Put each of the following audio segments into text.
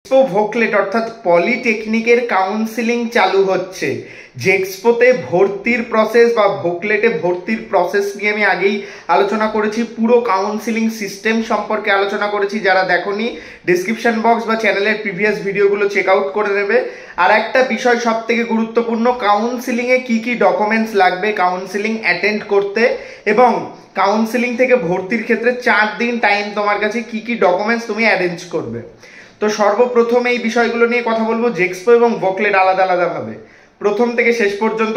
ভোকলেট অর্থাৎ পলিটেকনিকের কাউন্সিলিং চালু হচ্ছে। জেক্সপোতে ভর্তির প্রসেস বা ভোকলেটে ভর্তির প্রসেস নিয়ে আমি আগেই আলোচনা করেছি, পুরো কাউন্সিলিং সিস্টেম সম্পর্কে আলোচনা করেছি। যারা দেখোনি ডিসক্রিপশন বক্স বা চ্যানেলের প্রিভিয়াস ভিডিওগুলো চেক আউট করে নেবে। আর একটা বিষয় সব থেকে গুরুত্বপূর্ণ, কাউন্সিলিংয়ে কি কি ডকুমেন্টস লাগবে কাউন্সিলিং অ্যাটেন্ড করতে, এবং কাউন্সিলিং থেকে ভর্তির ক্ষেত্রে 4 দিন টাইম তোমার কাছে কি কি ডকুমেন্টস তুমি অ্যারেঞ্জ করবে। তো সর্বপ্রথম এই বিষয়গুলো নিয়ে কথা বলবো, জেক্সপো এবং ভোকলেট আলাদা আলাদাভাবে। প্রথম থেকে শেষ পর্যন্ত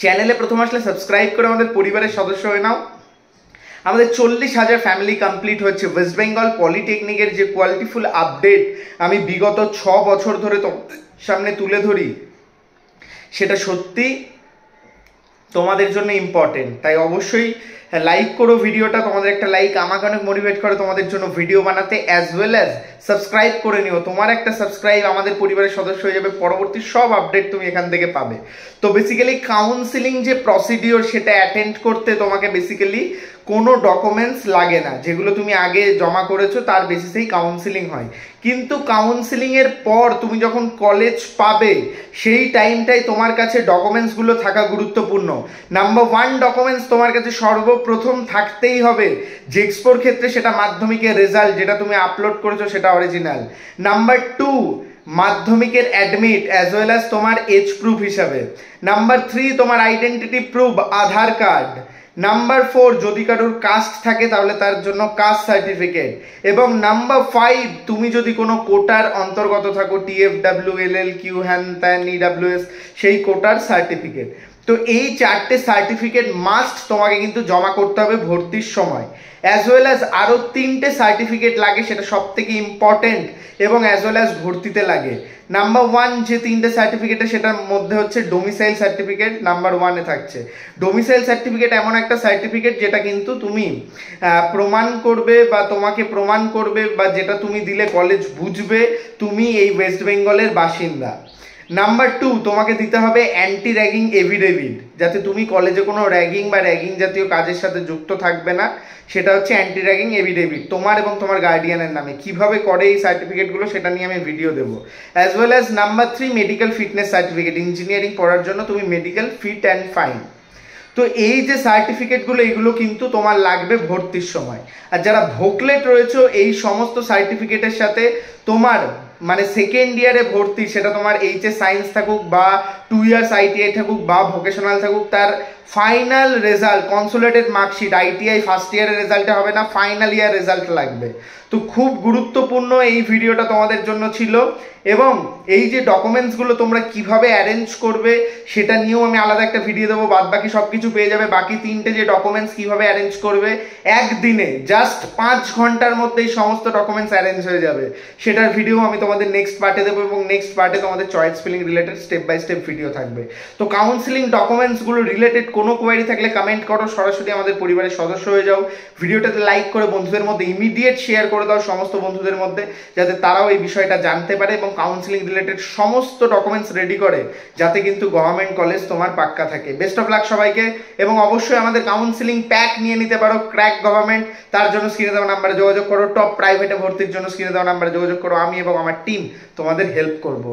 চ্যানেলে প্রথম আসলে সাবস্ক্রাইব করে আমাদের পরিবারের সদস্য হয়ে নাও। আমাদের 40,000 ফ্যামিলি কমপ্লিট হচ্ছে। ওয়েস্ট বেঙ্গল পলিটেকনিকের যে কোয়ালিটিফুল আপডেট আমি বিগত 6 বছর ধরে তোমাদের সামনে তুলে ধরি, সেটা সত্যি তোমাদের জন্য ইম্পর্টেন্ট। তাই অবশ্যই লাইক করো ভিডিওটা, তোমাদের একটা লাইক আমাকে অনেক মোটিভেট করে তোমাদের জন্য ভিডিও বানাতে। অ্যাজ ওয়েল অ্যাজ সাবস্ক্রাইব করে নিও, তোমার একটা সাবস্ক্রাইব আমাদের পরিবারের সদস্য হয়ে যাবে, পরবর্তী সব আপডেট তুমি এখান থেকে পাবে। তো বেসিক্যালি কাউন্সিলিং যে প্রসিডিওর সেটা অ্যাটেন্ড করতে তোমাকে বেসিক্যালি কোনো ডকুমেন্টস লাগে না, যেগুলো তুমি আগে জমা করেছো তার বেসিসেই কাউন্সিলিং হয়। কিন্তু কাউন্সিলিংয়ের পর তুমি যখন কলেজ পাবে সেই টাইমটাই তোমার কাছে ডকুমেন্টসগুলো থাকা গুরুত্বপূর্ণ। নাম্বার 1 ডকুমেন্টস তোমার কাছে সর্বপ্রথম থাকতেই হবে, জেক্সপোর ক্ষেত্রে সেটা মাধ্যমিকের রেজাল্ট, যেটা তুমি আপলোড করেছো সেটা অরিজিনাল। নাম্বার 2 মাধ্যমিকের অ্যাডমিট অ্যাজ ওয়েল অ্যাজ তোমার এজ প্রুফ হিসাবে। নাম্বার 3 তোমার আইডেন্টিটি প্রুফ আধার কার্ড। নাম্বার 4 যদি কারোর কাস্ট থাকে তাহলে তার জন্য কাস্ট সার্টিফিকেট। এবং নাম্বার 5 তুমি যদি কোনো কোটার অন্তর্গত থাকো, TFW, LLQ, হ্যান ত্যান, EWS, সেই কোটার সার্টিফিকেট। তো এই 4টে সার্টিফিকেট মাস্ট তোমাকে কিন্তু জমা করতে হবে ভর্তির সময়। অ্যাজ ওয়েল অ্যাজ আরও 3টে সার্টিফিকেট লাগে, সেটা সব থেকে ইম্পর্টেন্ট, এবং অ্যাজ ওয়েল অ্যাজ ভর্তিতে লাগে। নাম্বার 1 যে 3টে সার্টিফিকেটে সেটার মধ্যে হচ্ছে ডোমিসাইল সার্টিফিকেট নাম্বার 1-এ থাকছে। ডোমিসাইল সার্টিফিকেট এমন একটা সার্টিফিকেট যেটা কিন্তু তুমি প্রমাণ করবে বা তোমাকে প্রমাণ করবে, বা যেটা তুমি দিলে কলেজ বুঝবে তুমি এই ওয়েস্ট বেঙ্গলের বাসিন্দা। নাম্বার 2 তোমাকে দিতে হবে অ্যান্টি র্যাগিং এভিডেভিট, যাতে তুমি কলেজে কোনো র্যাগিং বা র্যাগিং জাতীয় কাজের সাথে যুক্ত থাকবে না, সেটা হচ্ছে অ্যান্টি র্যাগিং এভিডেভিট তোমার এবং তোমার গার্ডিয়ানের নামে। কিভাবে করে এই সার্টিফিকেটগুলো সেটা নিয়ে আমি ভিডিও দেবো। As well as number 3 medical fitness certificate, engineering পড়ার জন্য তুমি মেডিকেল ফিট অ্যান্ড ফাইন। তো এই যে সার্টিফিকেটগুলো এগুলো কিন্তু তোমার লাগবে ভর্তির সময়। আর যারা ভোকলেট রয়েছে এই সমস্ত সার্টিফিকেটের সাথে তোমার মানে সেকেন্ড ইয়ারে ভর্তি, সেটা তোমার HS সায়েন্স থাকুক বা 2 ইয়ার্স ITI থাকুক বা ভোকেশনাল থাকুক, তার final result consolidated marksheet, ITI first ইয়ারের রেজাল্টে হবে না, ফাইনাল ইয়ার রেজাল্ট লাগবে। তো খুব গুরুত্বপূর্ণ এই ভিডিওটা তোমাদের জন্য ছিল। এবং এই যে ডকুমেন্টসগুলো তোমরা কিভাবে অ্যারেঞ্জ করবে সেটা নিয়েও আমি আলাদা একটা ভিডিও দেবো, বাদ বাকি সব কিছু পেয়ে যাবে। বাকি 3টে যে ডকুমেন্টস কিভাবে অ্যারেঞ্জ করবে একদিনে জাস্ট 5 ঘন্টার মধ্যে এই সমস্ত ডকুমেন্টস অ্যারেঞ্জ হয়ে যাবে, সেটার ভিডিও আমি তোমাদের নেক্সট পার্টে দেবো। এবং নেক্সট পার্টে তোমাদের choice filling related step by step video থাকবে। তো কাউন্সিলিং ডকুমেন্টসগুলো রিলেটেড কোনো কোয়ারি থাকলে কমেন্ট করো, সরাসরি আমাদের পরিবারের সদস্য হয়ে যাও। ভিডিওটাতে লাইক করে বন্ধুদের মধ্যে ইমিডিয়েট শেয়ার করে দাও, সমস্ত বন্ধুদের মধ্যে, যাতে তারাও এই বিষয়টা জানতে পারে এবং কাউন্সিলিং রিলেটেড সমস্ত ডকুমেন্টস রেডি করে, যাতে কিন্তু গভর্নমেন্ট কলেজ তোমার পাক্কা থাকে। বেস্ট অফ লাক সবাইকে। এবং অবশ্যই আমাদের কাউন্সিলিং প্যাক নিয়ে নিতে পারো, ক্র্যাক গভর্নমেন্ট, তার জন্য স্ক্রিনে দেওয়া নাম্বারে যোগাযোগ করো। টপ প্রাইভেটে ভর্তির জন্য স্ক্রিনে দেওয়া নাম্বারে যোগাযোগ করো, আমি এবং আমার টিম তোমাদের হেল্প করবো।